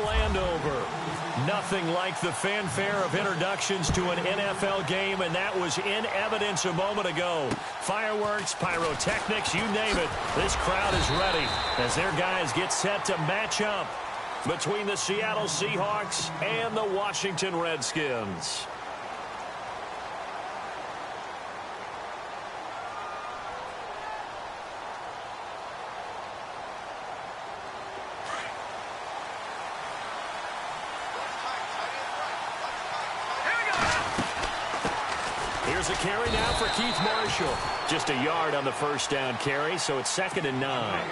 Landover. Nothing like the fanfare of introductions to an NFL game, and that was in evidence a moment ago. Fireworks, pyrotechnics, you name it. This crowd is ready as their guys get set to match up between the Seattle Seahawks and the Washington Redskins. Here's a carry now for Keith Marshall. Just a yard on the first down carry, so it's 2nd and 9.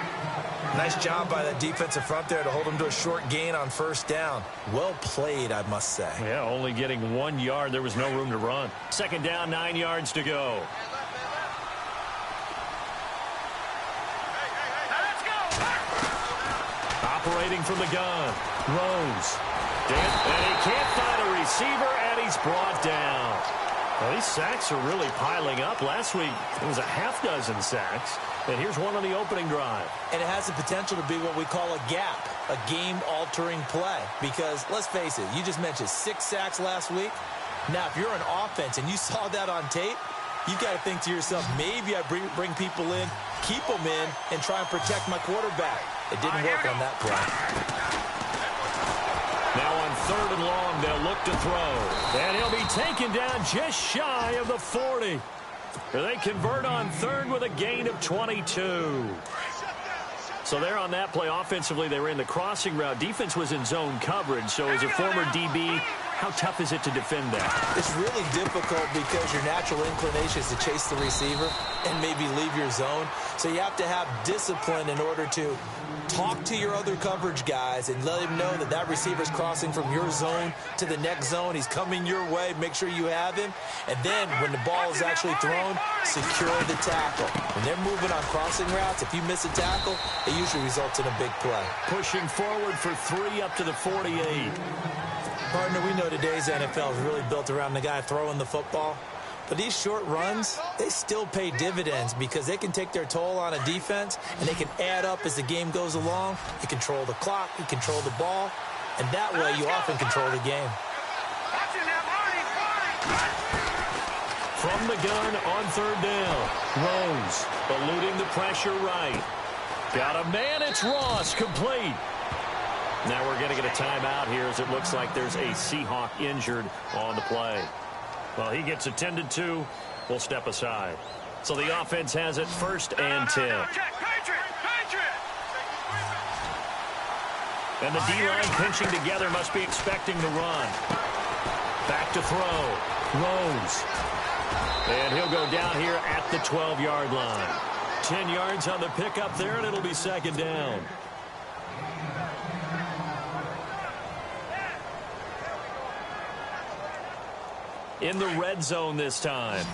Nice job by that defensive front there to hold him to a short gain on first down. Well played, I must say. Yeah, only getting 1 yard. There was no room to run. 2nd down, 9 yards to go. Operating from the gun. Rose. And he can't find a receiver, and he's brought down. Well, these sacks are really piling up. Last week, it was a half dozen sacks. And here's one on the opening drive. And it has the potential to be what we call a gap, a game-altering play. Because, let's face it, you just mentioned 6 sacks last week. Now, if you're an offense and you saw that on tape, you've got to think to yourself, maybe I bring people in, keep them in, and try and protect my quarterback. It didn't work on that play. Now on 3rd and long, they'll look to throw. And he'll be taken down just shy of the 40. They convert on 3rd with a gain of 22. So there on that play, offensively, they were in the crossing route. Defense was in zone coverage. So as a former DB, how tough is it to defend that? It's really difficult because your natural inclination is to chase the receiver and maybe leave your zone. So you have to have discipline in order to talk to your other coverage guys and let him know that that receiver's crossing from your zone to the next zone. He's coming your way. Make sure you have him. And then when the ball is actually thrown, secure the tackle. When they're moving on crossing routes, if you miss a tackle, it usually results in a big play. Pushing forward for 3 up to the 48. Partner, we know today's NFL is really built around the guy throwing the football. But these short runs, they still pay dividends because they can take their toll on a defense and they can add up as the game goes along. You control the clock, you control the ball, and that way you often control the game. From the gun on 3rd down, Rose eluding the pressure right. Got a man, it's Ross, complete. Now we're going to get a timeout here as it looks like there's a Seahawk injured on the play. Well, he gets attended to. We'll step aside. So the offense has it 1st and 10. And the D-line pinching together must be expecting the run. Back to throw. Rose. And he'll go down here at the 12-yard line. 10 yards on the pickup there, and it'll be 2nd down. In the red zone this time.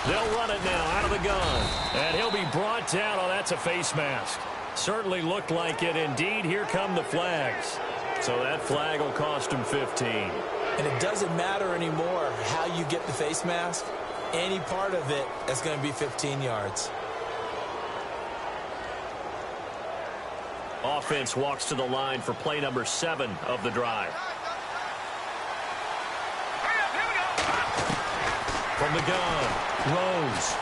They'll run it now out of the gun. And he'll be brought down. Oh, that's a face mask. Certainly looked like it. Indeed, here come the flags. So that flag will cost him 15. And it doesn't matter anymore how you get the face mask. Any part of it is going to be 15 yards. Offense walks to the line for play number 7 of the drive. From the gun, Rose.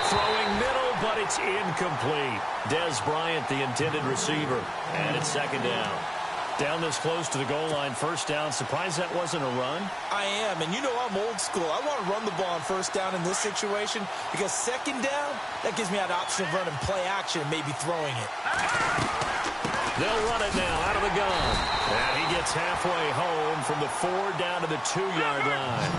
Throwing middle, but it's incomplete. Des Bryant, the intended receiver. And it's 2nd down. Down this close to the goal line, 1st down. Surprised that wasn't a run? I am, and you know I'm old school. I want to run the ball on 1st down in this situation because 2nd down, that gives me that option of running play action and maybe throwing it. They'll run it now out of the gun. And he gets halfway home from the 4 down to the 2-yard line.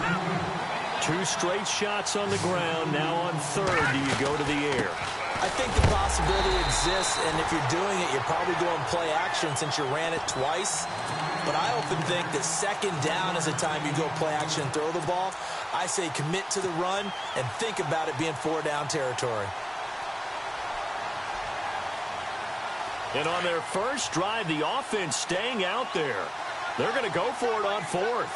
2 straight shots on the ground. Now on 3rd, do you go to the air? I think the possibility exists, and if you're doing it, you're probably going play action since you ran it twice. But I often think that 2nd down is the time you go play action and throw the ball. I say commit to the run and think about it being 4-down territory. And on their first drive, the offense staying out there. They're going to go for it on 4th.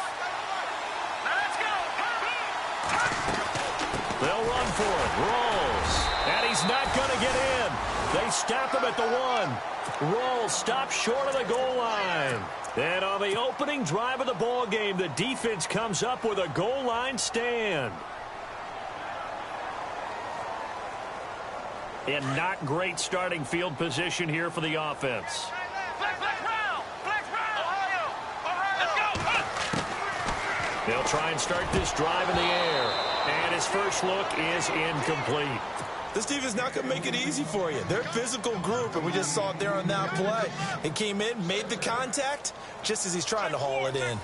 They'll run for it. Rolls. And he's not going to get in. They stop him at the 1. Roll stops short of the goal line. And on the opening drive of the ball game, the defense comes up with a goal line stand. And not great starting field position here for the offense. They'll try and start this drive in the air. And his first look is incomplete. This defense is not going to make it easy for you. They're a physical group, and we just saw it there on that play. He came in, made the contact, just as he's trying to haul it in.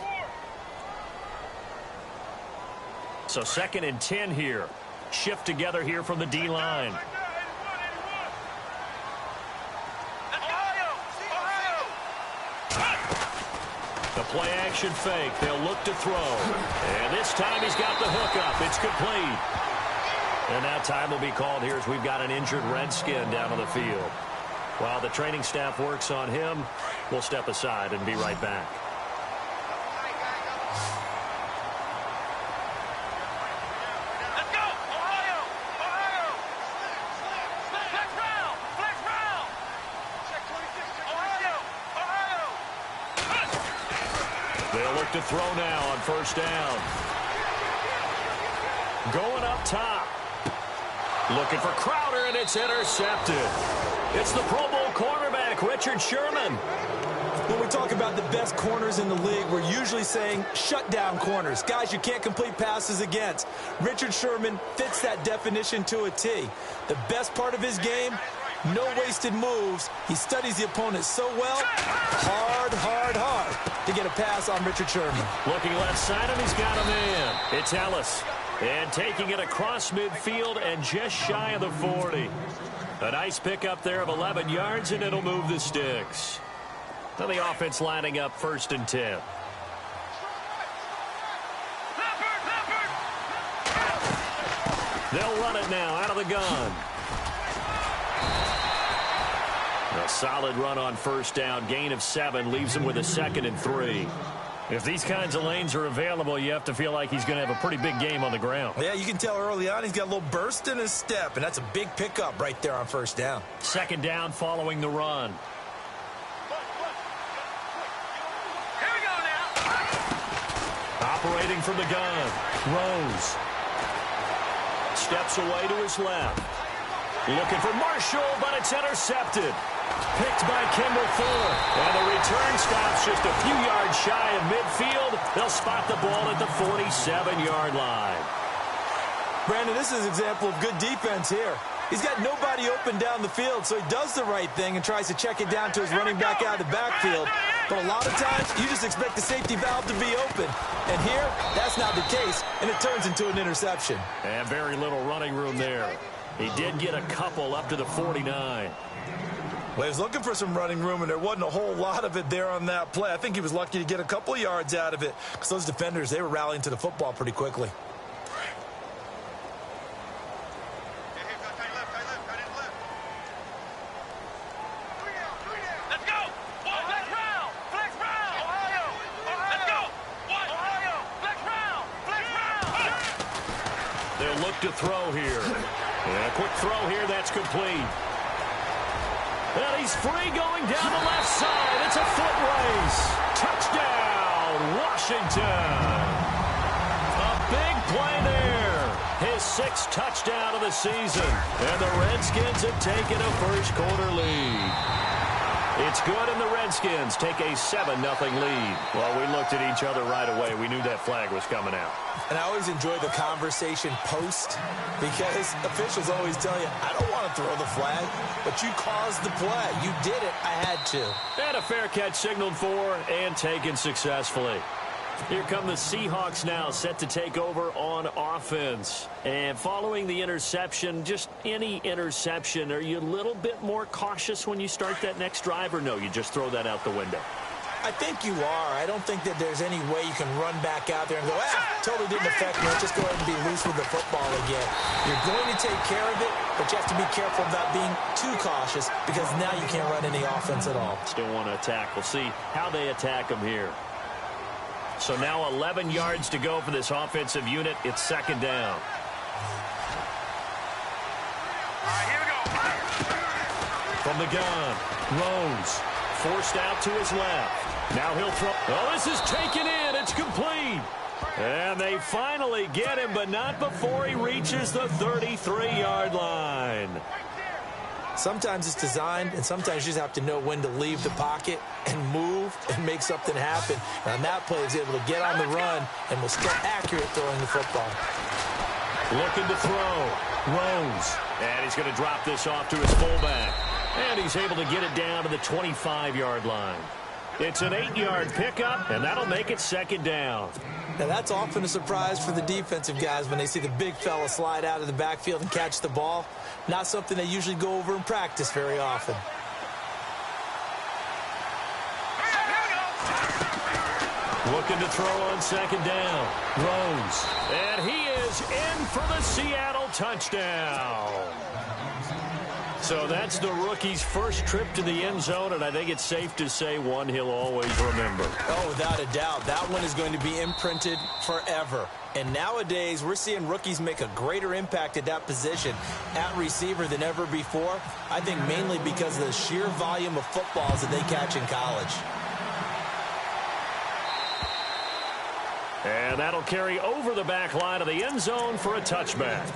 So 2nd and 10 here. Shift together here from the D-line. The play-action fake. They'll look to throw. And this time he's got the hook up. It's complete. And that time will be called here as we've got an injured Redskin down on the field. While the training staff works on him, we'll step aside and be right back. Let's go! Ohio! Ohio! Flex round! Flex round! Check 26. Ohio! Ohio! They'll look to throw now on 1st down. Going up top. Looking for Crowder, and it's intercepted. It's the Pro Bowl cornerback, Richard Sherman. When we talk about the best corners in the league, we're usually saying shutdown corners, guys you can't complete passes against. Richard Sherman fits that definition to a T. The best part of his game, no wasted moves. He studies the opponent so well, hard to get a pass on Richard Sherman. Looking left side, and he's got a man. It's Ellis. And taking it across midfield and just shy of the 40. A nice pickup there of 11 yards, and it'll move the sticks. So the offense lining up 1st and 10. They'll run it now out of the gun. A solid run on 1st down. Gain of 7 leaves him with a 2nd and 3. If these kinds of lanes are available, you have to feel like he's going to have a pretty big game on the ground. Yeah, you can tell early on he's got a little burst in his step, and that's a big pickup right there on 1st down. 2nd down following the run. Here we go now. Operating from the gun. Rose. Steps away to his left. Looking for Marshall, but it's intercepted. Picked by Kendall Fuller. And the return stops just a few yards shy of midfield. They'll spot the ball at the 47-yard line. Brandon, this is an example of good defense here. He's got nobody open down the field, so he does the right thing and tries to check it down to his running back out of the backfield. But a lot of times, you just expect the safety valve to be open. And here, that's not the case, and it turns into an interception. And very little running room there. He did get a couple up to the 49. Well, he was looking for some running room, and there wasn't a whole lot of it there on that play. I think he was lucky to get a couple yards out of it because those defenders, they were rallying to the football pretty quickly. Let's go! Flex round! Flex round! Ohio! Let's go! Ohio! Flex round! Flex round! They'll look to throw here. And a quick throw here, that's complete. And he's free going down the left side. It's a foot race. Touchdown, Washington. A big play there. His 6th touchdown of the season. And the Redskins have taken a first-quarter lead. It's good, and the Redskins take a 7-0 lead. Well, we looked at each other right away. We knew that flag was coming out. And I always enjoy the conversation post because officials always tell you, I don't want to throw the flag, but you caused the play. You did it. I had to. And a fair catch signaled for and taken successfully. Here come the Seahawks now, set to take over on offense. And following the interception, just any interception, are you a little bit more cautious when you start that next drive, or no, you just throw that out the window? I think you are. I don't think that there's any way you can run back out there and go, totally didn't affect me. Let's just go ahead and be loose with the football again. You're going to take care of it, but you have to be careful about being too cautious because now you can't run any offense at all. Still want to attack. We'll see how they attack them here. So now 11 yards to go for this offensive unit. It's 2nd down. All right, here we go. From the gun, Rose forced out to his left. Now he'll throw. Oh, this is taken in. It's complete. And they finally get him, but not before he reaches the 33-yard line. Sometimes it's designed, and sometimes you just have to know when to leave the pocket and move and make something happen. And on that play, he's able to get on the run and was still accurate throwing the football. Looking to throw. Rose. And he's going to drop this off to his fullback. And he's able to get it down to the 25-yard line. It's an 8-yard pickup, and that'll make it second down. Now, that's often a surprise for the defensive guys when they see the big fella slide out of the backfield and catch the ball. Not something they usually go over in practice very often. Looking to throw on second down. Rose. And he is in for the Seattle touchdown. So that's the rookie's first trip to the end zone, and I think it's safe to say one he'll always remember. Oh, without a doubt. That one is going to be imprinted forever. And nowadays, we're seeing rookies make a greater impact at that position at receiver than ever before. I think mainly because of the sheer volume of footballs that they catch in college. And that'll carry over the back line of the end zone for a touchback.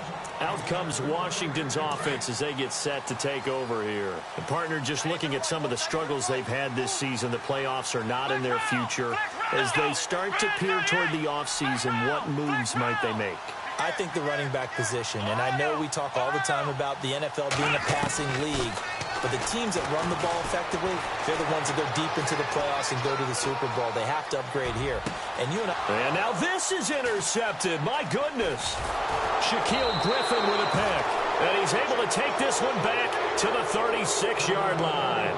Out comes Washington's offense as they get set to take over here. The partner, just looking at some of the struggles they've had this season, the playoffs are not in their future. As they start to peer toward the offseason, what moves might they make? I think the running back position, and I know we talk all the time about the NFL being a passing league, but the teams that run the ball effectively, they're the ones that go deep into the playoffs and go to the Super Bowl. They have to upgrade here. And now this is intercepted. My goodness. Shaquille Griffin with a pick. And he's able to take this one back to the 36-yard line.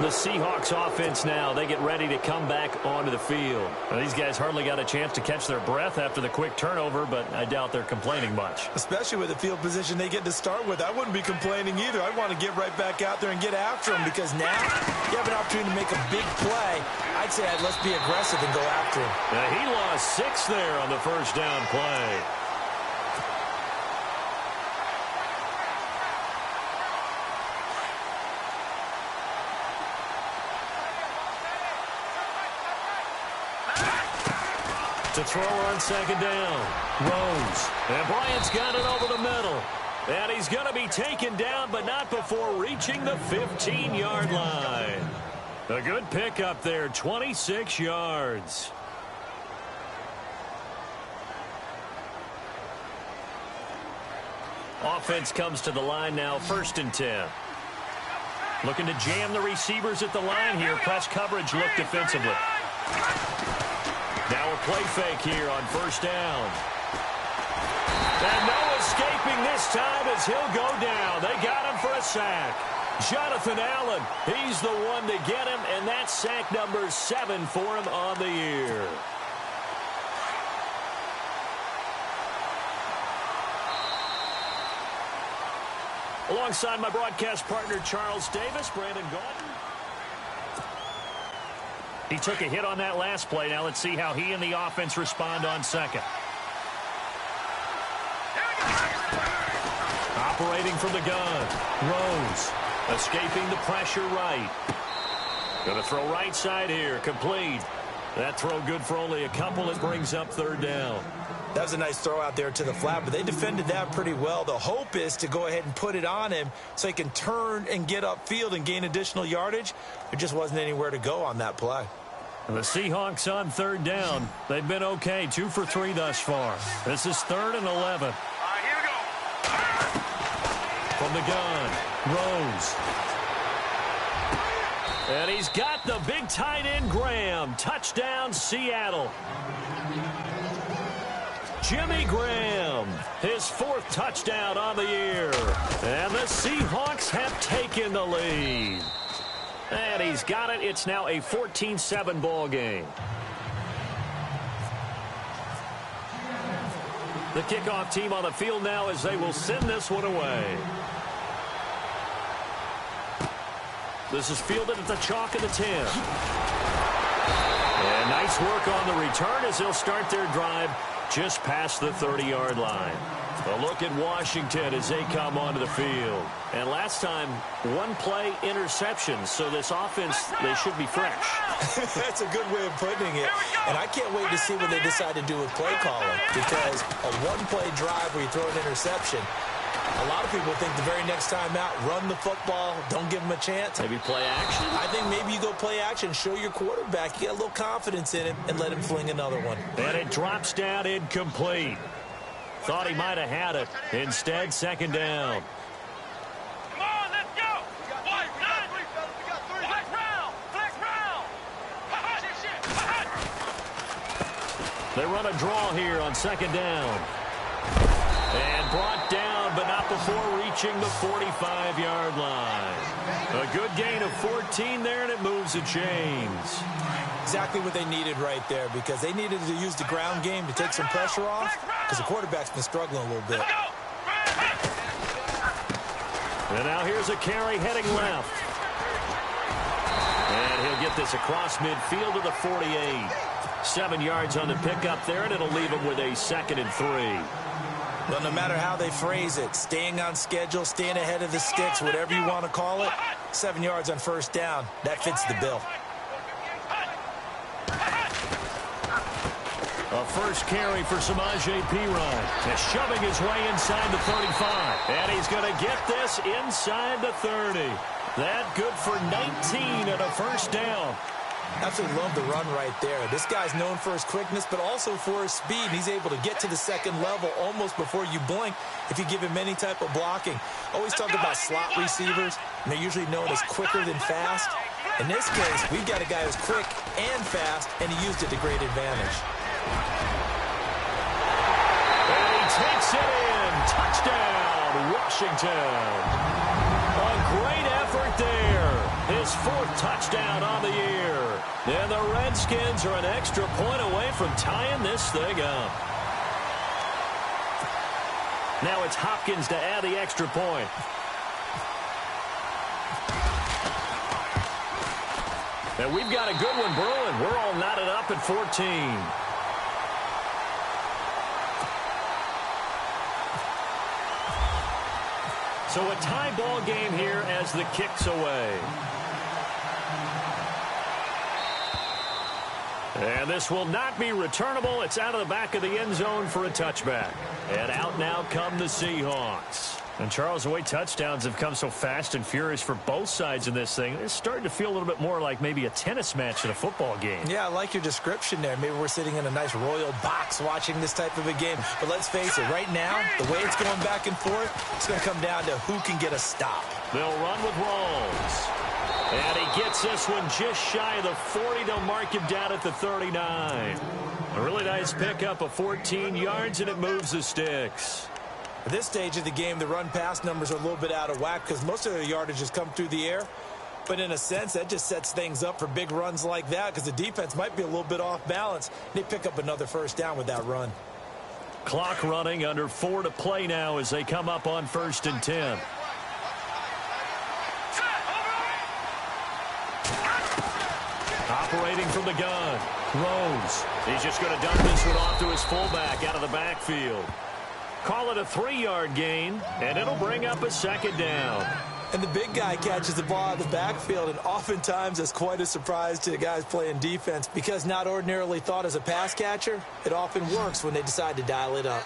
The Seahawks offense now, they get ready to come back onto the field. Now, these guys hardly got a chance to catch their breath after the quick turnover, but I doubt they're complaining much. Especially with the field position they get to start with. I wouldn't be complaining either. I want to get right back out there and get after them because now you have an opportunity to make a big play. I'd say let's be aggressive and go after him. Now, he lost 6 there on the first down play. To throw on second down. Rose. And Bryant's got it over the middle. And he's going to be taken down, but not before reaching the 15-yard line. A good pickup there, 26 yards. Offense comes to the line now, 1st and 10. Looking to jam the receivers at the line here. Press coverage look defensively. Now a play fake here on first down. And no escaping this time as he'll go down. They got him for a sack. Jonathan Allen, he's the one to get him, and that's sack number 7 for him on the year. Alongside my broadcast partner, Charles Davis, Brandon Gaulton. He took a hit on that last play. Now let's see how he and the offense respond on second. Operating from the gun. Rose escaping the pressure right. Going to throw right side here. Complete. That throw good for only a couple. It brings up 3rd down. That was a nice throw out there to the flat, but they defended that pretty well. The hope is to go ahead and put it on him so he can turn and get upfield and gain additional yardage. There just wasn't anywhere to go on that play. The Seahawks on 3rd down. They've been okay, 2 for 3 thus far. This is 3rd and 11. All right, here we go. From the gun, Rose. And he's got the big tight end, Graham. Touchdown, Seattle. Jimmy Graham, his 4th touchdown on the year. And the Seahawks have taken the lead. And he's got it. It's now a 14-7 ball game. The kickoff team on the field now as they will send this one away. This is fielded at the chalk of the 10. And nice work on the return as they'll start their drive just past the 30-yard line. A look at Washington as they come onto the field. And last time, one play interception, so this offense, they should be fresh. That's a good way of putting it. And I can't wait to see what they decide to do with play calling, because a one-play drive where you throw an interception, a lot of people think the very next time out, run the football, don't give them a chance. Maybe play action? I think maybe you go play action, show your quarterback, you get a little confidence in him, and let him fling another one. And it drops down incomplete. Thought he might have had it. Instead, second down. Come on, let's go. One, nine. Flex round. Flex round. They run a draw here on second down. And brought down, but not before reaching the 45-yard line. A good gain of 14 there, and it moves the chains. Exactly what they needed right there, because they needed to use the ground game to take some pressure off, because the quarterback's been struggling a little bit. And now here's a carry heading left. And he'll get this across midfield to the 48. 7 yards on the pickup there, and it'll leave him with a 2nd and 3. Well, no matter how they phrase it, staying on schedule, staying ahead of the sticks, whatever you want to call it, 7 yards on first down, that fits the bill. A first carry for Samaje Perine. Shoving his way inside the 35. And he's going to get this inside the 30. That good for 19 and a first down. Absolutely love the run right there. This guy's known for his quickness, but also for his speed. He's able to get to the second level almost before you blink if you give him any type of blocking. Always talk about slot receivers, and they're usually known as quicker than fast. In this case, we've got a guy who's quick and fast, and he used it to great advantage. And he takes it in. Touchdown, Washington. A great effort there. His 4th touchdown on the year. And the Redskins are an extra point away from tying this thing up. Now it's Hopkins to add the extra point. And we've got a good one brewing. We're all knotted up at 14. So a tie ball game here as the kick's away. And this will not be returnable. It's out of the back of the end zone for a touchback. And out now come the Seahawks. And, Charles, the way touchdowns have come so fast and furious for both sides in this thing, it's starting to feel a little bit more like maybe a tennis match in a football game. Yeah, I like your description there. Maybe we're sitting in a nice royal box watching this type of a game. But let's face it, right now, the way it's going back and forth, it's going to come down to who can get a stop. They'll run with Rawls. And he gets this one just shy of the 40. They'll mark him down at the 39. A really nice pickup of 14 yards, and it moves the sticks. At this stage of the game, the run-pass numbers are a little bit out of whack because most of the yardage has come through the air. But in a sense, that just sets things up for big runs like that because the defense might be a little bit off balance. They pick up another first down with that run. Clock running, under 4 to play now as they come up on 1st and 10. Operating from the gun, Rose. He's just going to dump this one off to his fullback out of the backfield. Call it a 3-yard gain, and it'll bring up a 2nd down. And the big guy catches the ball out of the backfield, and oftentimes that's quite a surprise to the guys playing defense because not ordinarily thought as a pass catcher, it often works when they decide to dial it up.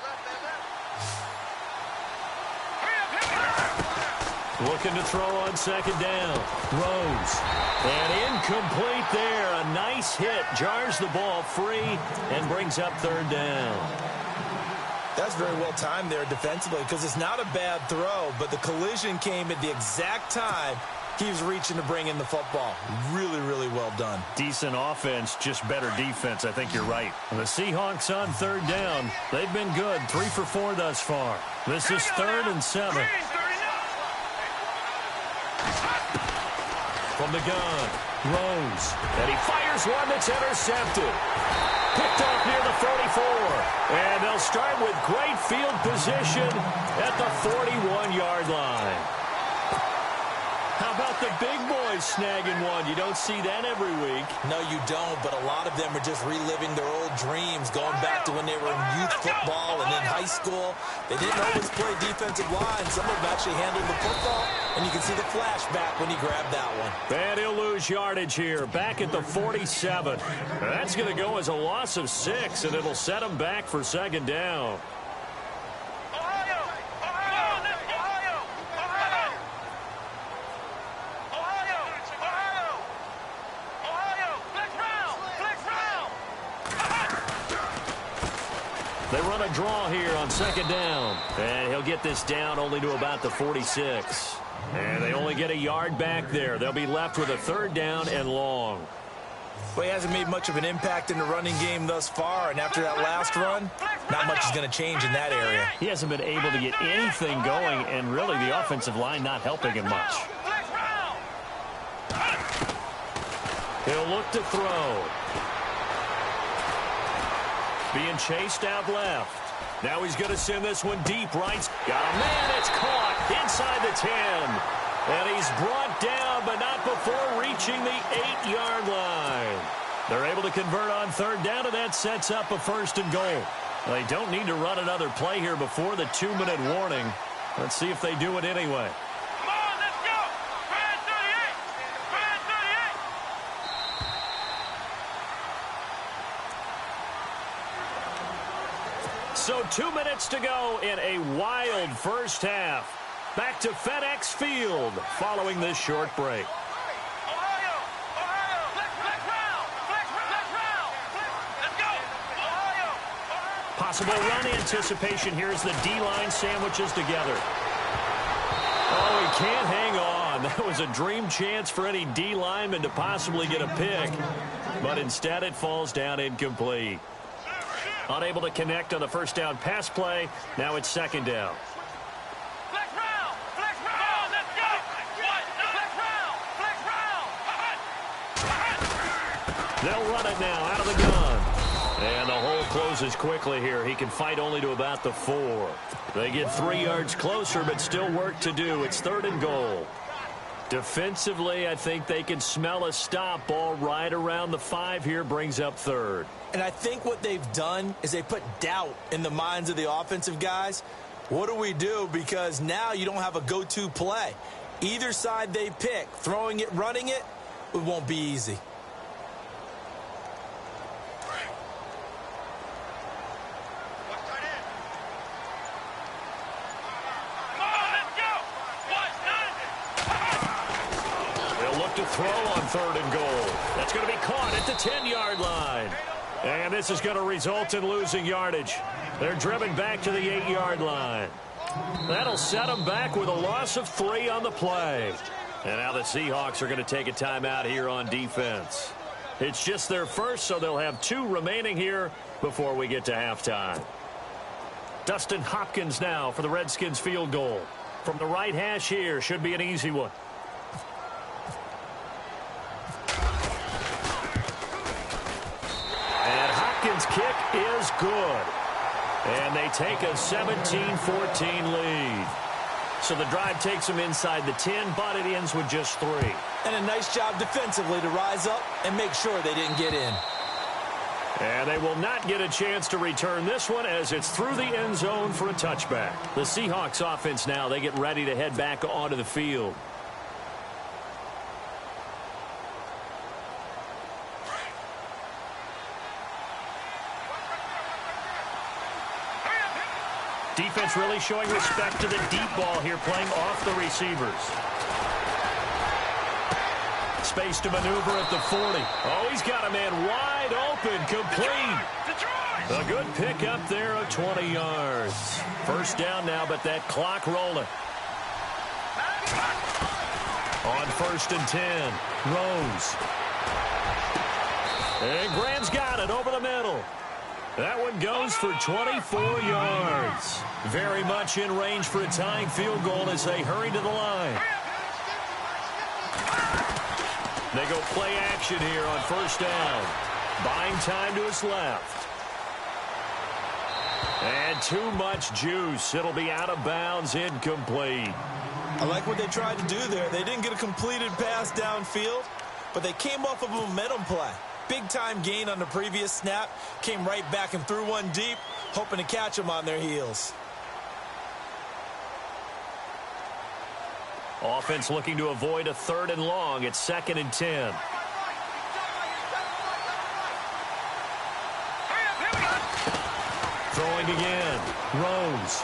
Looking to throw on 2nd down. Rose. And incomplete there. A nice hit. Jars the ball free and brings up 3rd down. That's very well timed there defensively because it's not a bad throw, but the collision came at the exact time he was reaching to bring in the football. Really, really well done. Decent offense, just better defense. I think you're right. The Seahawks on 3rd down. They've been good. 3 for 4 thus far. This is 3rd and 7. From the gun, Rose. And he fires one that's intercepted. Picked off near the 44. And they'll start with great field position at the 41-yard line. How about the big boys snagging one? You don't see that every week. No, you don't, but a lot of them are just reliving their old dreams, going back to when they were in youth football and in high school. They didn't always play defensive line. Some of them actually handled the football, and you can see the flashback when he grabbed that one. And he'll lose yardage here, back at the 47. That's going to go as a loss of 6, and it'll set him back for second down. They run a draw here on second down. And he'll get this down only to about the 46. And they only get a yard back there. They'll be left with a third down and long. Well, he hasn't made much of an impact in the running game thus far, and after that last run, not much is going to change in that area. He hasn't been able to get anything going, and really the offensive line not helping him much. He'll look to throw. Being chased out left. Now he's going to send this one deep right. Got a man. It's caught inside the 10. And he's brought down, but not before reaching the 8-yard line. They're able to convert on third down, and that sets up a first and goal. They don't need to run another play here before the 2-minute warning. Let's see if they do it anyway. Come on, let's go. Brand 38. Brand 38. So 2 minutes to go in a wild first half. Back to FedEx Field following this short break. Ohio. Flex round. Let's go. Ohio. Possible run anticipation here as the D-line sandwiches together. Oh, he can't hang on. That was a dream chance for any D lineman to possibly get a pick. But instead it falls down incomplete. Unable to connect on the first down pass play. Now it's second down. Flex round. Let's go. Flex round. They'll run it now out of the gun. And the hole closes quickly here. He can fight only to about the 4. They get 3 yards closer, but still work to do. It's third and goal. Defensively, I think they can smell a stop. Ball right around the 5 here, brings up third. And I think what they've done is they put doubt in the minds of the offensive guys. What do we do? Because now you don't have a go-to play. Either side they pick, throwing it, running it, it won't be easy. To throw on third and goal. That's going to be caught at the 10-yard line. And this is going to result in losing yardage. They're driven back to the 8-yard line. That'll set them back with a loss of 3 on the play. And now the Seahawks are going to take a timeout here on defense. It's just their first, so they'll have 2 remaining here before we get to halftime. Dustin Hopkins now for the Redskins field goal. From the right hash here, should be an easy one. Kick is good. And they take a 17-14 lead. So the drive takes them inside the 10, but it ends with just 3. And a nice job defensively to rise up and make sure they didn't get in. And they will not get a chance to return this one as it's through the end zone for a touchback. The Seahawks offense now, they get ready to head back onto the field. Defense really showing respect to the deep ball here, playing off the receivers. Space to maneuver at the 40. Oh, he's got a man wide open, complete. A good pick up there of 20 yards. First down now, but that clock rolling. On first and 10, Rose. And Graham's got it over the middle. That one goes for 24 yards. Very much in range for a tying field goal as they hurry to the line. They go play action here on first down. Buying time to his left. And too much juice. It'll be out of bounds, incomplete. I like what they tried to do there. They didn't get a completed pass downfield, but they came off of a momentum play. Big-time gain on the previous snap, came right back and threw one deep, hoping to catch them on their heels. Offense looking to avoid a 3rd and long. It's 2nd and 10. Throwing again. Rose.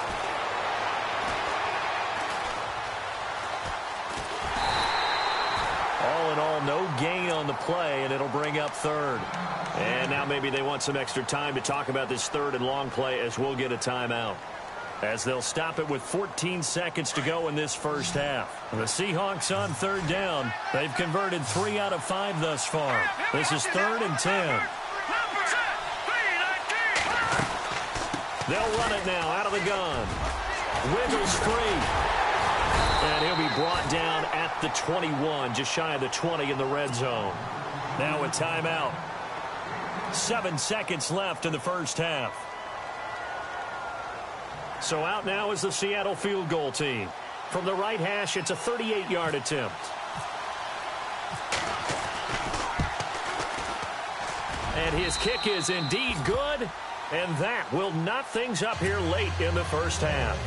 All in all, no gain on the play, and it'll bring up 3rd. And now maybe they want some extra time to talk about this 3rd and long play as we'll get a timeout. As they'll stop it with 14 seconds to go in this first half. The Seahawks on 3rd down. They've converted 3 out of 5 thus far. This is 3rd and 10. They'll run it now out of the gun. Wiggles free. And he'll be brought down at the 21, just shy of the 20 in the red zone. Now a timeout. 7 seconds left in the first half. So out now is the Seattle field goal team. From the right hash, it's a 38-yard attempt. And his kick is indeed good. And that will knot things up here late in the first half.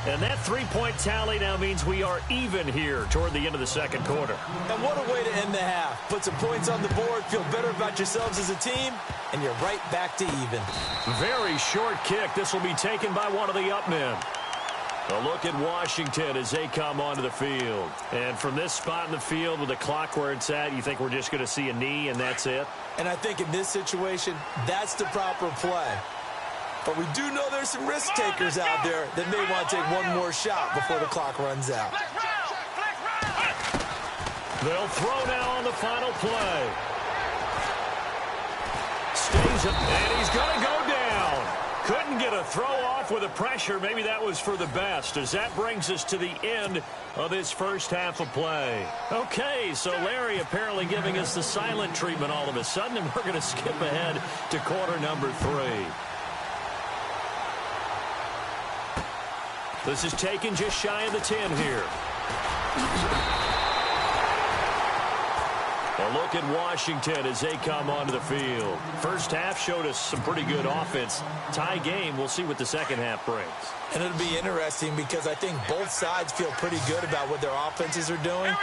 And that 3-point tally now means we are even here toward the end of the second quarter. And what a way to end the half. Put some points on the board, feel better about yourselves as a team, and you're right back to even. Very short kick. This will be taken by one of the up men. A look at Washington as they come onto the field. And from this spot in the field with the clock where it's at, you think we're just going to see a knee and that's it? And I think in this situation, that's the proper play. But we do know there's some risk takers out there that may want to take one more shot before the clock runs out. They'll throw now on the final play. Stays up, and he's going to go down. Couldn't get a throw off with the pressure. Maybe that was for the best, as that brings us to the end of this first half of play. Okay, so Larry apparently giving us the silent treatment all of a sudden, and we're going to skip ahead to quarter number 3. This is taken just shy of the 10 here. A look at Washington as they come onto the field. First half showed us some pretty good offense. Tie game, we'll see what the second half brings. And it'll be interesting because I think both sides feel pretty good about what their offenses are doing.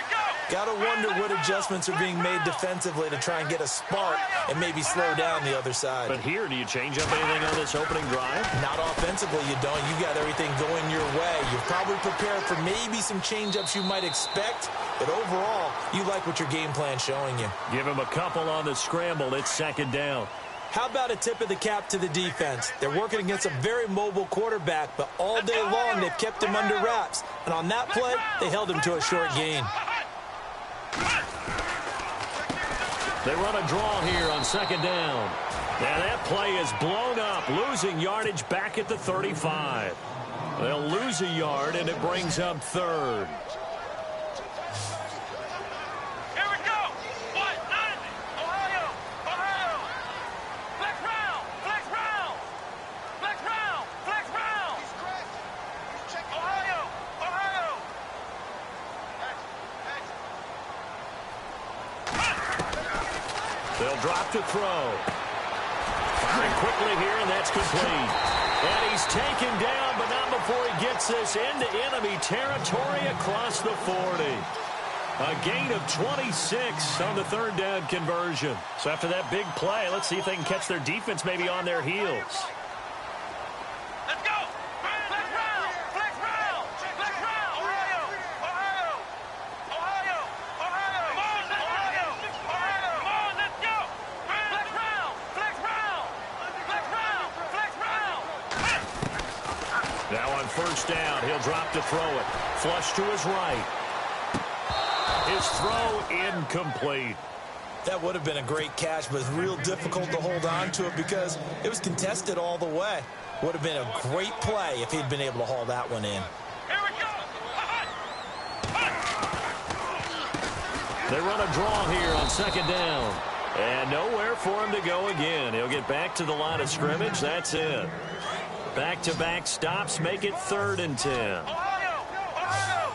Got to wonder what adjustments are being made defensively to try and get a spark and maybe slow down the other side. But here, do you change up anything on this opening drive? Not offensively, you don't. You got everything going your way. You're probably prepared for maybe some change-ups you might expect, but overall, you like what your game plan's showing you. Give him a couple on the scramble. It's second down. How about a tip of the cap to the defense? They're working against a very mobile quarterback, but all day long they've kept him under wraps. And on that play, they held him to a short gain. They run a draw here on second down. Now that play is blown up, losing yardage back at the 35. They'll lose a yard, and it brings up 3rd. Here we go. 1-9. Ohio. Ohio. Flex round. Flex round. Flex round. Flex round. Ohio. Ohio. They'll drop to throw. Firing quickly here, and that's complete. And he's taken down, but not before he gets this into enemy territory across the 40. A gain of 26 on the 3rd down conversion. So after that big play, let's see if they can catch their defense maybe on their heels. Let's go. Flex round. Flex round. Flex round. Ohio. Ohio. Ohio. Ohio. Come on, Ohio. Ohio. Come on, let's go. Flex round. Flex round. Flex round. Flex round. Now on first down, he'll drop to throw it. Flush to his right. His throw incomplete. That would have been a great catch, but it's real difficult to hold on to it because it was contested all the way. Would have been a great play if he'd been able to haul that one in. Here we go. They run a draw here on second down. And nowhere for him to go again. He'll get back to the line of scrimmage. That's it. Back-to-back stops make it 3rd and 10. Ohio. Ohio.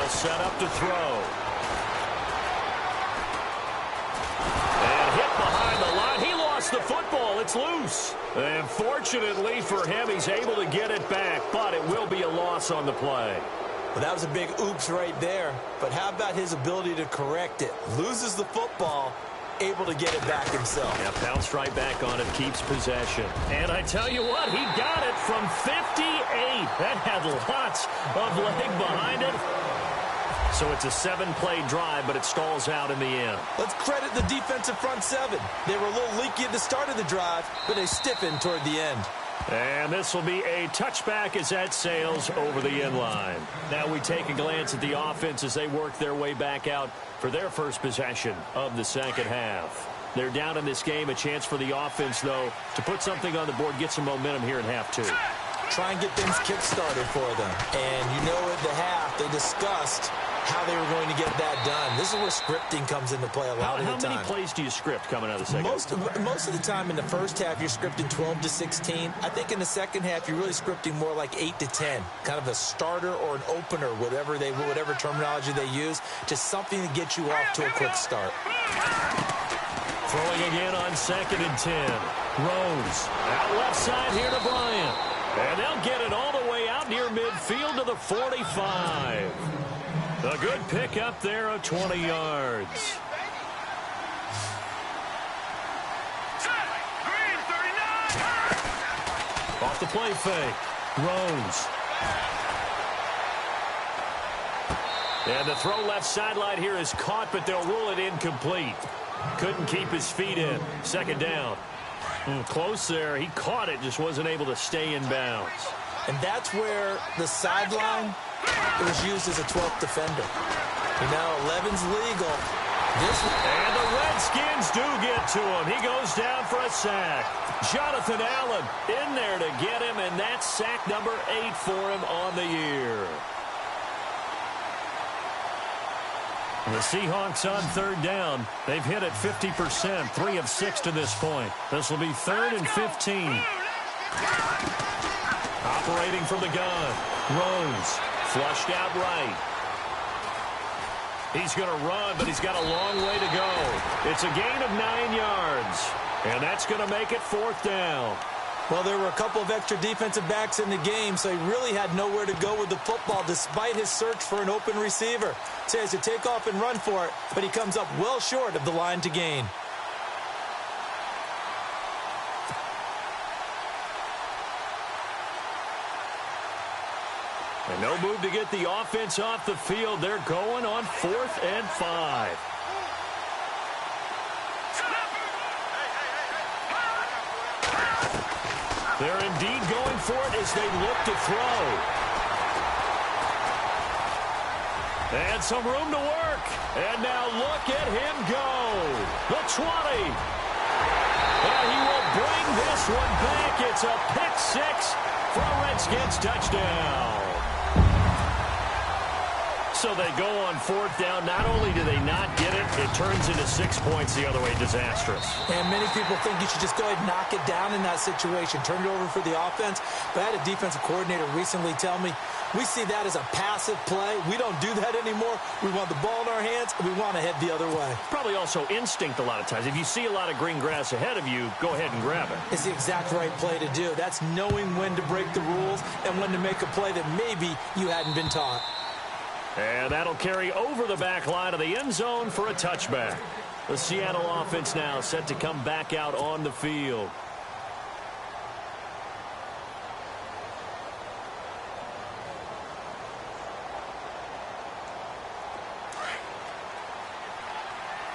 He'll set up to throw. And hit behind the line. He lost the football. It's loose. And fortunately for him, he's able to get it back, but it will be a loss on the play. Well, that was a big oops right there. But how about his ability to correct it? Loses the football, able to get it back himself. Yeah, pounced right back on it, keeps possession. And I tell you what, he got it from 58. That had lots of leg behind it. So it's a 7-play drive, but it stalls out in the end. Let's credit the defensive front seven. They were a little leaky at the start of the drive, but they stiffened toward the end. And this will be a touchback as that sails over the end line. Now we take a glance at the offense as they work their way back out for their first possession of the second half. They're down in this game. A chance for the offense, though, to put something on the board, get some momentum here in half two. Try and get things kick-started for them. And you know at the half they discussed how they were going to get that done. This is where scripting comes into play a lot of the time. How many plays do you script coming out of the second half? Most of the time in the first half, you're scripting 12 to 16. I think in the second half, you're really scripting more like 8 to 10. Kind of a starter or an opener, whatever terminology they use. Just something to get you off to a quick start. Throwing again on 2nd and 10. Rose out left side here to Bryant. And they'll get it all the way out near midfield to the 45. A good pickup there of 20 yards. Off the play fake. Rose. And the throw left sideline here is caught, but they'll rule it incomplete. Couldn't keep his feet in. 2nd down. Close there. He caught it, just wasn't able to stay in bounds. And that's where the sideline, it was used as a 12th defender. You know, 11's legal. And the Redskins do get to him. He goes down for a sack. Jonathan Allen in there to get him, and that's sack number 8 for him on the year. The Seahawks on 3rd down. They've hit it 50%, 3 of 6 to this point. This will be 3rd and 15. Operating from the gun. Rose flushed out right. He's going to run, but he's got a long way to go. It's a gain of 9 yards, and that's going to make it 4th down. Well, there were a couple of extra defensive backs in the game, so he really had nowhere to go with the football despite his search for an open receiver. So he has to take off and run for it, but he comes up well short of the line to gain. And no move to get the offense off the field. They're going on 4th and 5. They're indeed going for it as they look to throw. And some room to work. And now look at him go. The 20. And he will bring this one back. It's a pick 6 for a Redskins touchdown. So they go on 4th down. Not only do they not get it, it turns into 6 points the other way. Disastrous. And many people think you should just go ahead and knock it down in that situation. Turn it over for the offense. But I had a defensive coordinator recently tell me, we see that as a passive play. We don't do that anymore. We want the ball in our hands, and we want to head the other way. Probably also instinct a lot of times. If you see a lot of green grass ahead of you, go ahead and grab it. It's the exact right play to do. That's knowing when to break the rules and when to make a play that maybe you hadn't been taught. And that'll carry over the back line of the end zone for a touchback. The Seattle offense now set to come back out on the field.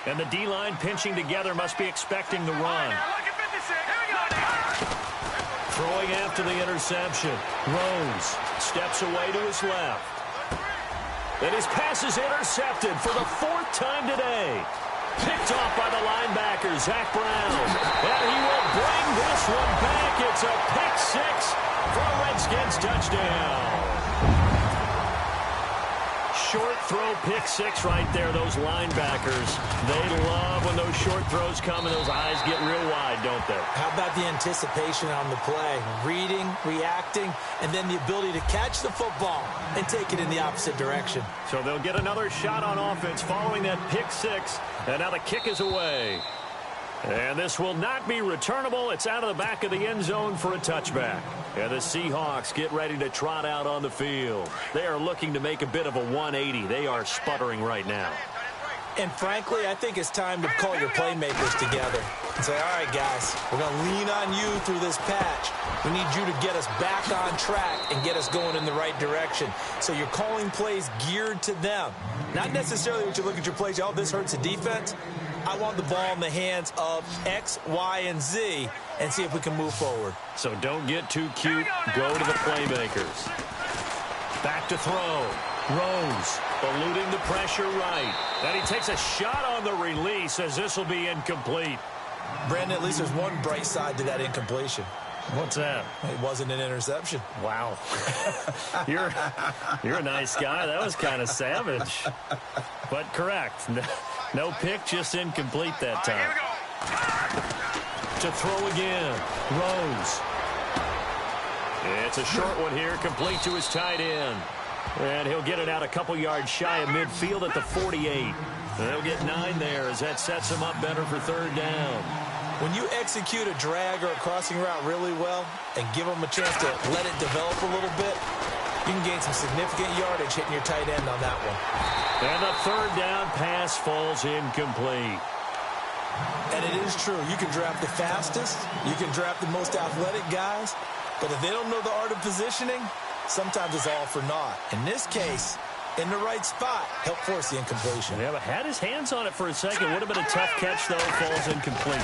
And the D-line pinching together, must be expecting the run. Throwing after the interception. Rose steps away to his left. And his pass is intercepted for the 4th time today. Picked off by the linebacker, Zach Brown. And he will bring this one back. It's a pick 6 for a Redskins touchdown. Short throw pick six right there, those linebackers. They love when those short throws come and those eyes get real wide, don't they? How about the anticipation on the play? Reading, reacting, and then the ability to catch the football and take it in the opposite direction. So they'll get another shot on offense following that pick six. And now the kick is away. And this will not be returnable. It's out of the back of the end zone for a touchback. And the Seahawks get ready to trot out on the field. They are looking to make a bit of a 180. They are sputtering right now. And frankly, I think it's time to call your playmakers together and say, all right, guys, we're going to lean on you through this patch. We need you to get us back on track and get us going in the right direction. So you're calling plays geared to them. Not necessarily what you look at your plays, oh, this hurts the defense. I want the ball in the hands of X, Y, and Z and see if we can move forward. So don't get too cute. Go to the playmakers. Back to throw. Rose eluding the pressure right. And he takes a shot on the release as this will be incomplete. Brandon, at least there's one bright side to that incompletion. What's that? It wasn't an interception. Wow. You're a nice guy. That was kind of savage. But correct. No pick, just incomplete that time. To throw again. Rose. It's a short one here, complete to his tight end. And he'll get it out a couple yards shy of midfield at the 48. They'll get 9 there as that sets him up better for third down. When you execute a drag or a crossing route really well and give them a chance to let it develop a little bit, you can gain some significant yardage hitting your tight end on that one. And the third down pass falls incomplete. And it is true. You can draft the fastest. You can draft the most athletic guys. But if they don't know the art of positioning, sometimes it's all for naught. In this case, in the right spot, help force the incompletion. Yeah, but had his hands on it for a second. Would have been a tough catch, though. Falls incomplete.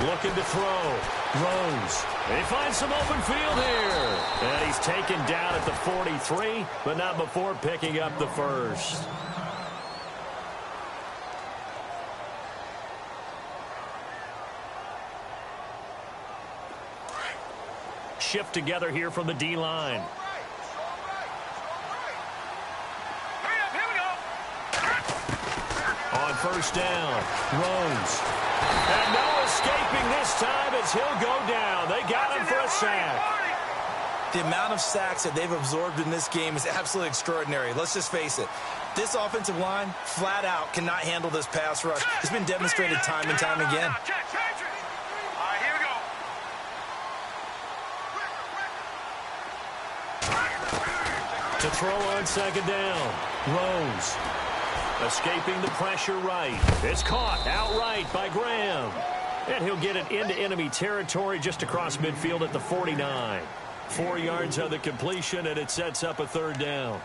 Looking to throw. Rose. He finds some open field here. And he's taken down at the 43, but not before picking up the first. Shift together here from the D-line. On first down, Rose. And no escaping this time as he'll go down. They got him for a sack. The amount of sacks that they've absorbed in this game is absolutely extraordinary. Let's just face it. This offensive line, flat out, cannot handle this pass rush. It's been demonstrated time and time again. To throw on second down, Rose. Escaping the pressure right. It's caught outright by Graham. And he'll get it into enemy territory just across midfield at the 49. 4 yards on the completion, and it sets up a third down.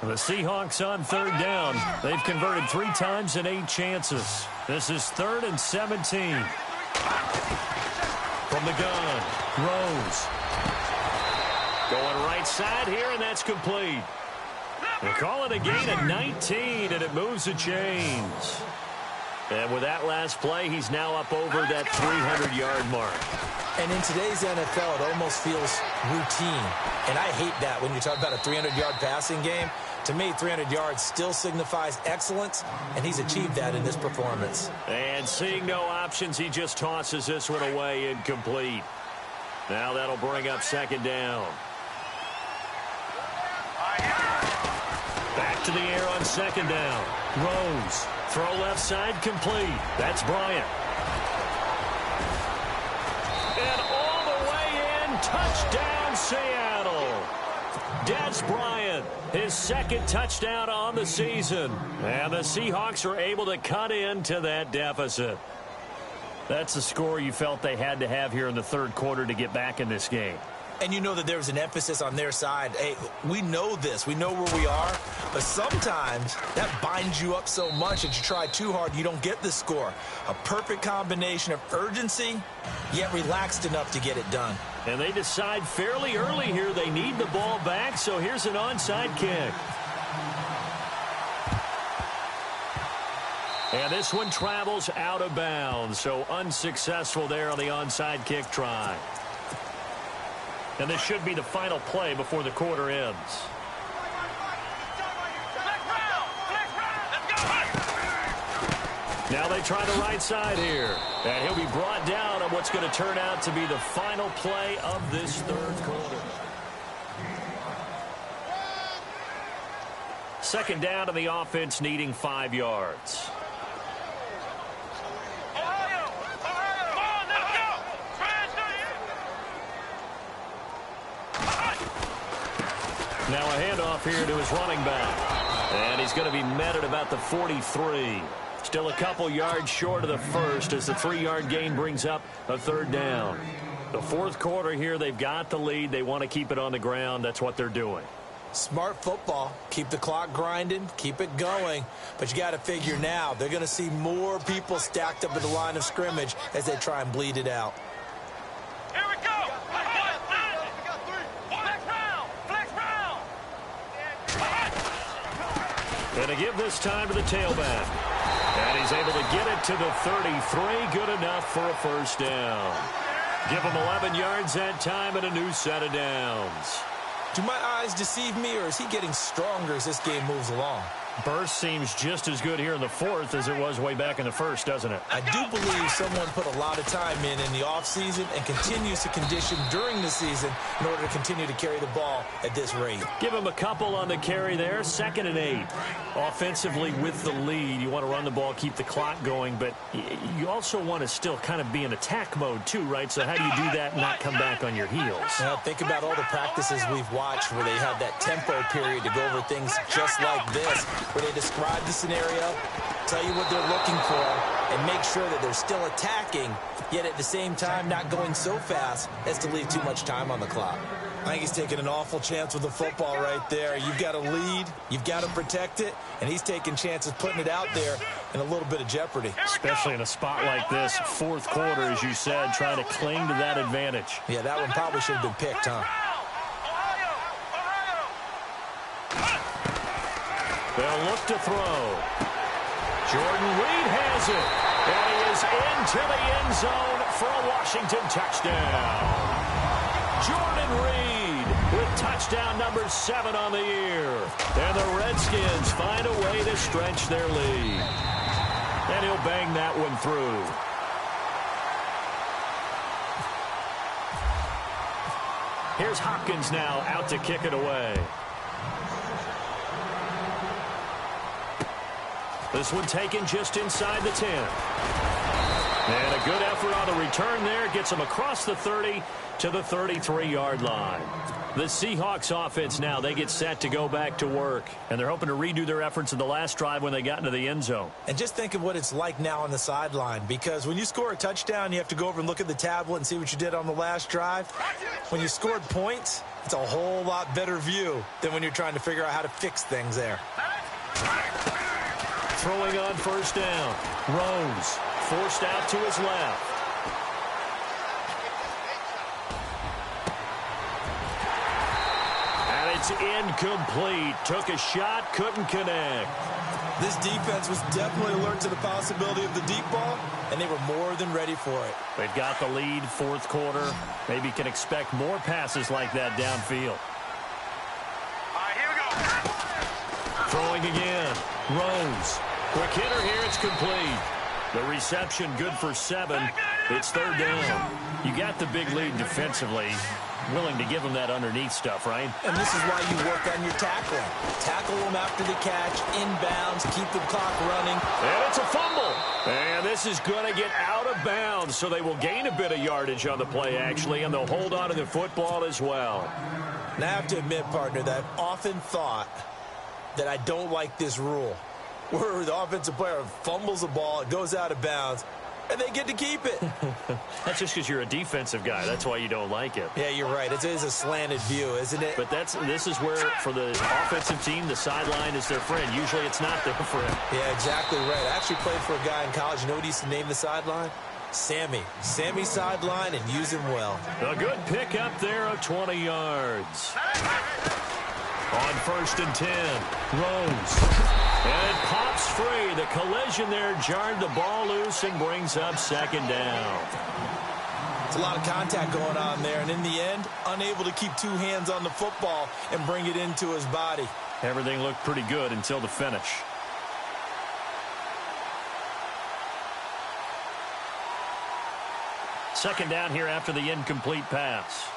The Seahawks on third down. They've converted 3 times in 8 chances. This is 3rd and 17. From the gun, Rose. Going right side here, and that's complete. They call it a gain of 19, and it moves the chains. And with that last play, he's now up over that 300-yard mark. And in today's NFL, it almost feels routine. And I hate that when you talk about a 300-yard passing game. To me, 300 yards still signifies excellence, and he's achieved that in this performance. And seeing no options, he just tosses this one away incomplete. Now that'll bring up second down. Back to the air on second down. Rose. Throw left side complete. That's Bryant. And all the way in. Touchdown, Seattle. Des Bryant, his 2nd touchdown on the season. And the Seahawks are able to cut into that deficit. That's the score you felt they had to have here in the 3rd quarter to get back in this game. And you know that there was an emphasis on their side. Hey, we know this. We know where we are. But sometimes that binds you up so much that you try too hard, you don't get the score. A perfect combination of urgency, yet relaxed enough to get it done. And they decide fairly early here they need the ball back, so here's an onside kick. And this one travels out of bounds, so unsuccessful there on the onside kick try. And this should be the final play before the quarter ends. Now they try the right side here. And he'll be brought down on what's going to turn out to be the final play of this third quarter. Second down to the offense, needing 5 yards. Now a handoff here to his running back. And he's going to be met at about the 43. Still a couple yards short of the first as the 3-yard gain brings up a third down. The fourth quarter here, they've got the lead. They want to keep it on the ground. That's what they're doing. Smart football. Keep the clock grinding. Keep it going. But you got to figure now they're going to see more people stacked up at the line of scrimmage as they try and bleed it out. Here we go. Flex round. And to give this time to the tailback. And he's able to get it to the 33. Good enough for a first down. Give him 11 yards that time and a new set of downs. Do my eyes deceive me, or is he getting stronger as this game moves along? Burst seems just as good here in the fourth as it was way back in the first, doesn't it? I do believe someone put a lot of time in the offseason and continues to condition during the season in order to continue to carry the ball at this rate. Give him a couple on the carry there. 2nd and 8. Offensively with the lead, you want to run the ball, keep the clock going, but you also want to still kind of be in attack mode too, right? So how do you do that and not come back on your heels? Now, think about all the practices we've watched where they have that tempo period to go over things just like this, where they describe the scenario, tell you what they're looking for, and make sure that they're still attacking, yet at the same time not going so fast as to leave too much time on the clock. I think he's taking an awful chance with the football right there. You've got to lead, you've got to protect it, and he's taking chances putting it out there in a little bit of jeopardy. Especially in a spot like this, fourth quarter, as you said, trying to cling to that advantage. Yeah, that one probably should have been picked, huh? They'll look to throw. Jordan Reed has it. And he is into the end zone for a Washington touchdown. Jordan Reed with touchdown number 7 on the year. And the Redskins find a way to stretch their lead. And he'll bang that one through. Here's Hopkins now out to kick it away. This one taken just inside the 10. And a good effort on the return there. Gets them across the 30 to the 33-yard line. The Seahawks offense now, they get set to go back to work. And they're hoping to redo their efforts in the last drive when they got into the end zone. And just think of what it's like now on the sideline. Because when you score a touchdown, you have to go over and look at the tablet and see what you did on the last drive. When you scored points, it's a whole lot better view than when you're trying to figure out how to fix things there. Throwing on first down. Rose forced out to his left. And it's incomplete. Took a shot, couldn't connect. This defense was definitely alert to the possibility of the deep ball, and they were more than ready for it. They've got the lead, fourth quarter. Maybe can expect more passes like that downfield. All right, here we go. Throwing again. Rose. Quick hitter here, it's complete. The reception good for 7. It's third down. You got the big lead defensively. Willing to give them that underneath stuff, right? And this is why you work on your tackling. Tackle them after the catch, inbounds, keep the clock running. And it's a fumble. And this is going to get out of bounds, so they will gain a bit of yardage on the play, actually, and they'll hold on to the football as well. And I have to admit, partner, that I've often thought that I don't like this rule, where the offensive player fumbles the ball, it goes out of bounds, and they get to keep it. That's just because you're a defensive guy. That's why you don't like it. Yeah, you're right. It is a slanted view, isn't it? But this is where, for the offensive team, the sideline is their friend. Usually it's not their friend. Yeah, exactly right. I actually played for a guy in college. You know what he used to name the sideline? Sammy. Sammy sideline, and use him well. A good pick up there of 20 yards. On first and 10, Rose. And it pops free. The collision there jarred the ball loose and brings up second down. It's A lot of contact going on there, and in the end, unable to keep two hands on the football and bring it into his body. Everything looked pretty good until the finish. Second down here after the incomplete pass.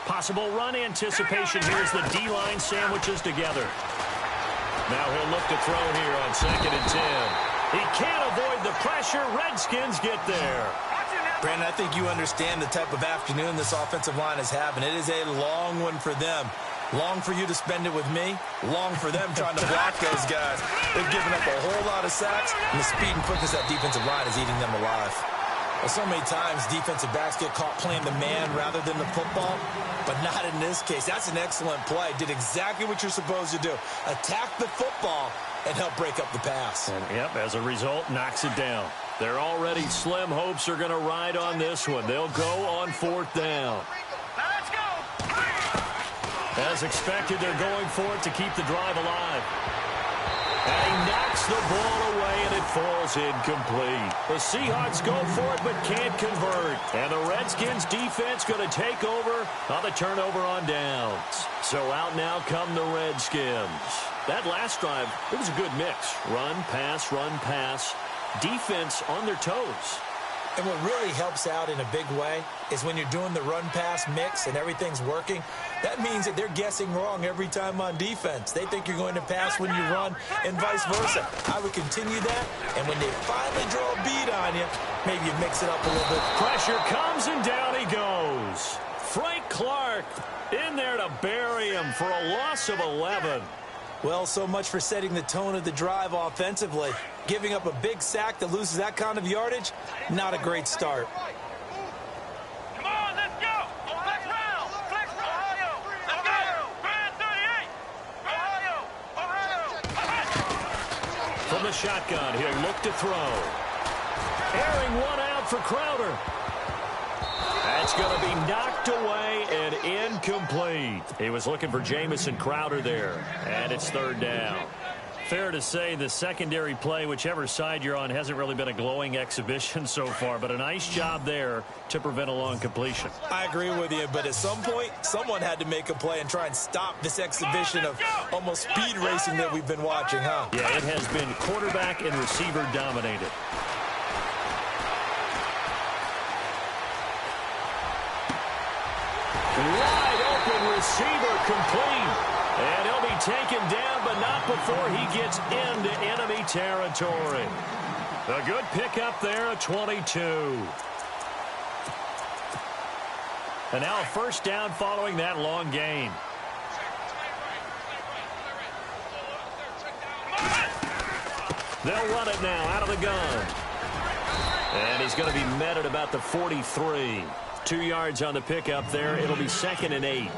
Possible run anticipation here as the D-line sandwiches together. Now he'll look to throw here on 2nd and 10. He can't avoid the pressure. Redskins get there. Brandon, I think you understand the type of afternoon this offensive line is having. It is a long one for them. Long for you to spend it with me. Long for them trying to block those guys. They've given up a whole lot of sacks, and the speed and quickness of that defensive line is eating them alive. Well, so many times defensive backs get caught playing the man rather than the football, but not in this case. That's an excellent play. Did exactly what you're supposed to do. Attack the football and help break up the pass. And, yep, as a result, knocks it down. Their already slim hopes are going to ride on this one. They'll go on 4th down. Let's go. As expected, they're going for it to keep the drive alive. And he knocks the ball away, and it falls incomplete. The Seahawks go for it, but can't convert. And the Redskins defense going to take over on the turnover on downs. So out now come the Redskins. That last drive, it was a good mix. Run, pass, defense on their toes. And what really helps out in a big way is when you're doing the run-pass mix and everything's working, that means that they're guessing wrong every time on defense. They think you're going to pass when you run and vice versa. I would continue that, and when they finally draw a beat on you, maybe you mix it up a little bit. Pressure comes, and down he goes. Frank Clark in there to bury him for a loss of 11. Well, so much for setting the tone of the drive offensively. Giving up a big sack that loses that kind of yardage, not a great start. Come on, let's go. Flex round. Flex Ohio. Let's go. Grand 38. Ohio. From the shotgun, he'll look to throw. Airing one out for Crowder. That's going to be knocked away and incomplete. He was looking for Jamison Crowder there, and it's 3rd down. Fair to say the secondary play, whichever side you're on, hasn't really been a glowing exhibition so far, but a nice job there to prevent a long completion. I agree with you, but at some point, someone had to make a play and try and stop this exhibition of almost speed racing that we've been watching, huh? Yeah, it has been quarterback and receiver dominated. Wide open receiver complete. And he'll be taken down, but not before he gets into enemy territory. A good pickup there at 22. And now a 1st down following that long gain. They'll run it now out of the gun. And he's going to be met at about the 43. 2 yards on the pickup there. It'll be 2nd and 8.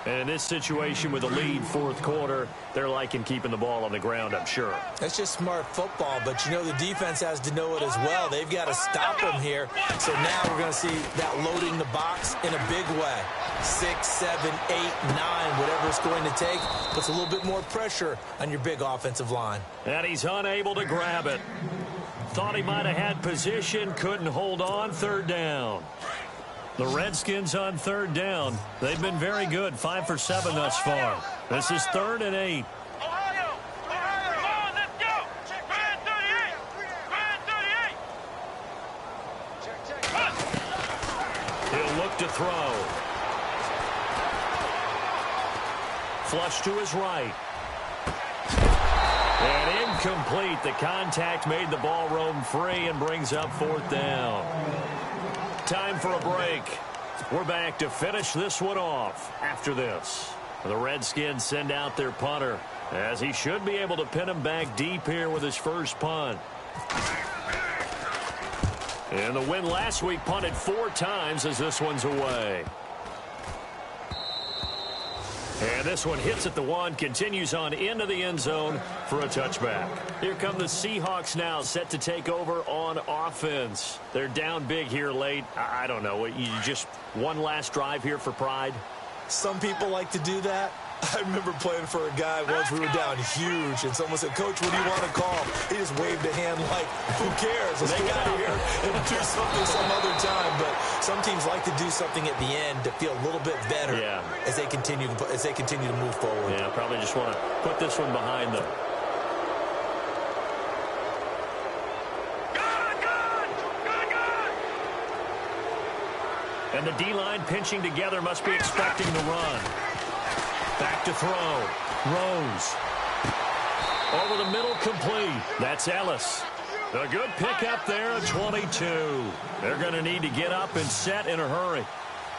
And in this situation with a lead 4th quarter, they're liking keeping the ball on the ground, I'm sure. That's just smart football, but you know the defense has to know it as well. They've got to stop them here. So now we're going to see that loading the box in a big way. 6, 7, 8, 9, whatever it's going to take, puts a little bit more pressure on your big offensive line. And he's unable to grab it. Thought he might have had position, couldn't hold on. 3rd down. The Redskins on 3rd down. They've been very good, 5 for 7 thus far. This is 3rd and 8. Ohio. Come on, let's go. Grand 38. Grand 38. He'll look to throw. Flush to his right. And incomplete. The contact made the ball roam free and brings up 4th down. Time for a break. We're back to finish this one off after this. The Redskins send out their punter, as he should be able to pin him back deep here with his first punt. And the win last week punted 4 times as this one's away. And this one hits at the 1, continues on into the end zone for a touchback. Here come the Seahawks now, set to take over on offense. They're down big here late. I don't know. You just one last drive here for pride? Some people like to do that. I remember playing for a guy once. We were down huge, and someone said, "Coach, what do you want to call?" He just waved a hand like, "Who cares? Let's get out of here and do something some other time." But some teams like to do something at the end to feel a little bit better as they continue to move forward. Yeah, probably just want to put this one behind them. And the D-line pinching together must be expecting the run. Back to throw. Rose. Over the middle, complete. That's Ellis. A good pickup there at 22. They're going to need to get up and set in a hurry.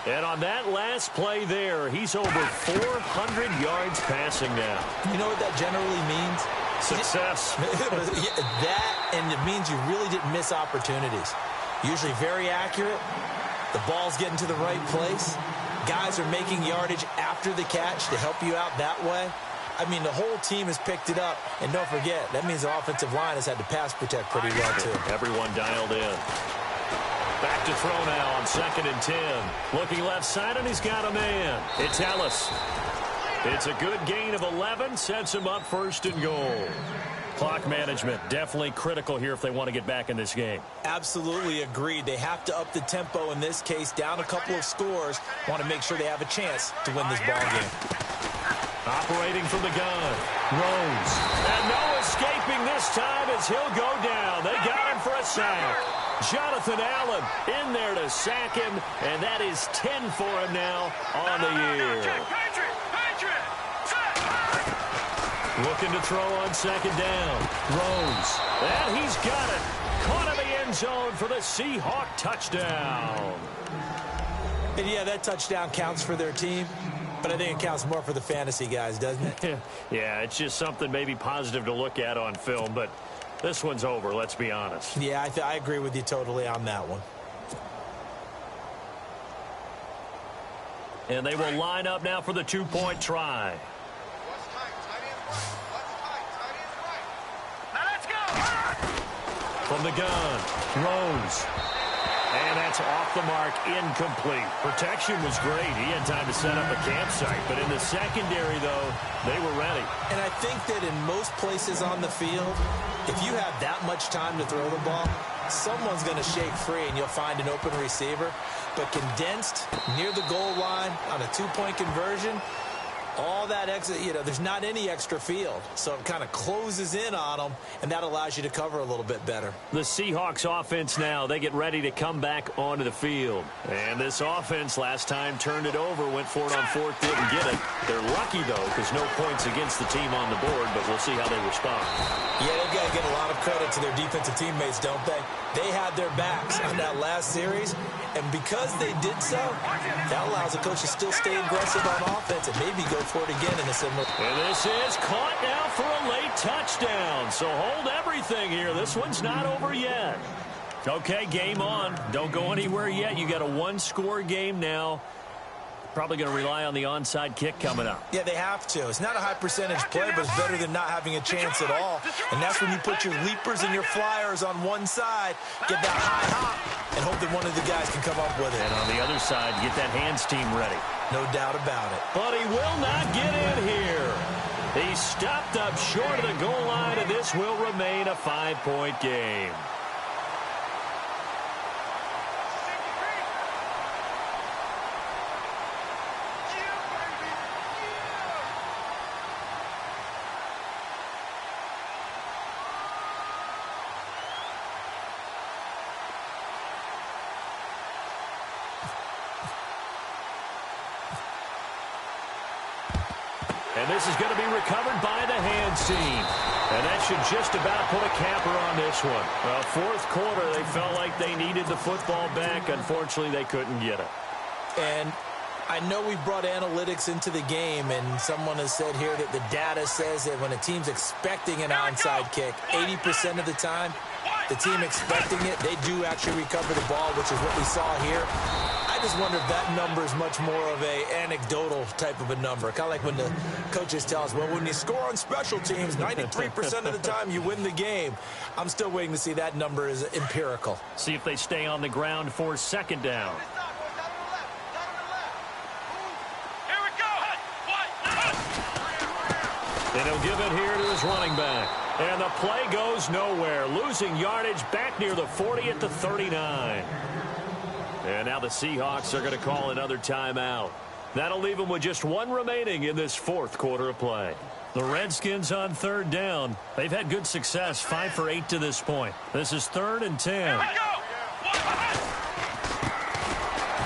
And on that last play there, he's over 400 yards passing now. You know what that generally means? Success. That, and it means you really didn't miss opportunities. Usually very accurate. The ball's getting to the right place. Guys are making yardage after the catch to help you out that way. I mean, the whole team has picked it up. And don't forget, that means the offensive line has had to pass protect pretty well, too. Everyone dialed in. Back to throw now on 2nd and 10. Looking left side, and he's got a man. It's Ellis. It's a good gain of 11. Sets him up 1st and goal. Clock management, definitely critical here if they want to get back in this game. Absolutely agreed. They have to up the tempo in this case, down a couple of scores. Want to make sure they have a chance to win this ball game. Operating from the gun. Rose. And no escaping this time as he'll go down. They got him for a sack. Jonathan Allen in there to sack him, and that is 10 for him now on the year. Looking to throw on 2nd down. Rose. And he's got it. Caught in the end zone for the Seahawk touchdown. And yeah, that touchdown counts for their team, but I think it counts more for the fantasy guys, doesn't it? Yeah, it's just something maybe positive to look at on film, but this one's over, let's be honest. Yeah, I agree with you totally on that one. And they will line up now for the 2-point try. From the gun, Rose. And that's off the mark, incomplete. Protection was great. He had time to set up a campsite. But in the secondary, though, they were ready. And I think that in most places on the field, if you have that much time to throw the ball, someone's going to shake free and you'll find an open receiver. But condensed, near the goal line, on a 2-point conversion, all that extra, there's not any extra field. So it kind of closes in on them, and that allows you to cover a little bit better. The Seahawks offense now, they get ready to come back onto the field. And this offense last time turned it over, went for it on 4th, didn't get it. They're lucky, though, because no points against the team on the board, but we'll see how they respond. Yeah, they've got to give a lot of credit to their defensive teammates, don't they? They had their backs on that last series, and because they did so, that allows the coach to still stay aggressive on offense and maybe go for it again in a similar. And this is caught now for a late touchdown. So hold everything here. This one's not over yet. Okay, game on. Don't go anywhere yet. You got a 1-score game now. Probably going to rely on the onside kick coming up. Yeah, they have to. It's not a high percentage play, but it's better than not having a chance at all. And that's when you put your leapers and your flyers on one side, get that high hop, and hope that one of the guys can come up with it. And on the other side, get that hands team ready. No doubt about it. But he will not get in here. He stopped up short of the goal line, and this will remain a 5-point game. And this is going to be recovered by the hands team. And that should just about put a capper on this one. Well, 4th quarter, they felt like they needed the football back. Unfortunately, they couldn't get it. And I know we brought analytics into the game, and someone has said here that the data says that when a team's expecting an onside kick, 80% of the time, the team expecting it, they do actually recover the ball, which is what we saw here. I just wonder if that number is much more of a anecdotal type of a number. Kind of like when the coaches tell us, well, when you score on special teams, 93% of the time you win the game. I'm still waiting to see that number is empirical. See if they stay on the ground for 2nd down. And he'll give it here to his running back. And the play goes nowhere. Losing yardage back near the 40 at the 39. And now the Seahawks are going to call another timeout. That'll leave them with just one remaining in this fourth quarter of play. The Redskins on third down. They've had good success, 5 for 8 to this point. This is 3rd and 10.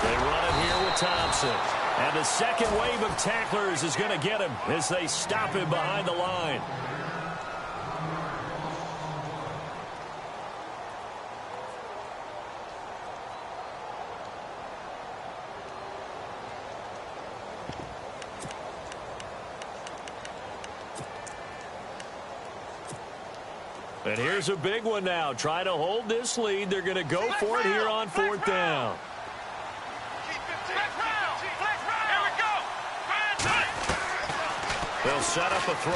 They run it here with Thompson. And the second wave of tacklers is going to get him as they stop him behind the line. And here's a big one now. Trying to hold this lead. They're going to go for it here on 4th down. They'll set up a throw.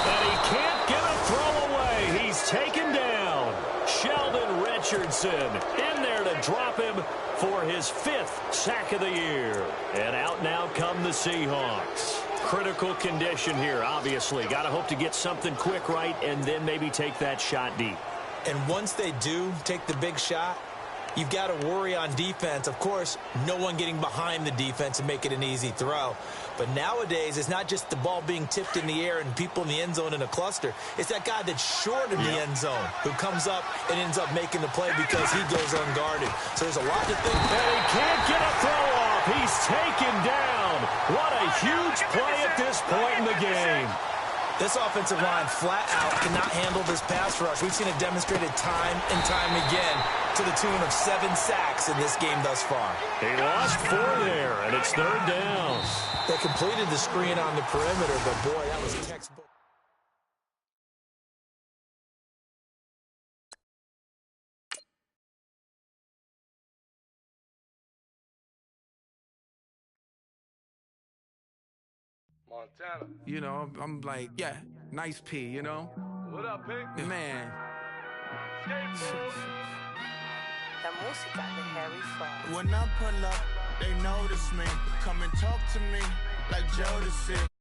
And he can't get a throw away. He's taken down. Sheldon Richardson in there to drop him for his 5th sack of the year. And out now come the Seahawks. Critical condition here, obviously. Got to hope to get something quick right and then maybe take that shot deep. And once they do take the big shot, you've got to worry on defense. Of course, no one getting behind the defense and make it an easy throw. But nowadays, it's not just the ball being tipped in the air and people in the end zone in a cluster. It's that guy that's short of the end zone who comes up and ends up making the play because he goes unguarded. So there's a lot to think about. And he can't get a throw off. He's taken down. What a huge play at this point in the game. This offensive line flat out cannot handle this pass rush. We've seen it demonstrated time and time again to the tune of 7 sacks in this game thus far. He lost 4 there, and it's 3rd down. They completed the screen on the perimeter, but boy, that was textbook. Montana. You know, I'm like, yeah, nice P, you know? What up, Pink? Man. La música de Harry Fraud. When I pull up, they notice me. Come and talk to me like Jodeci.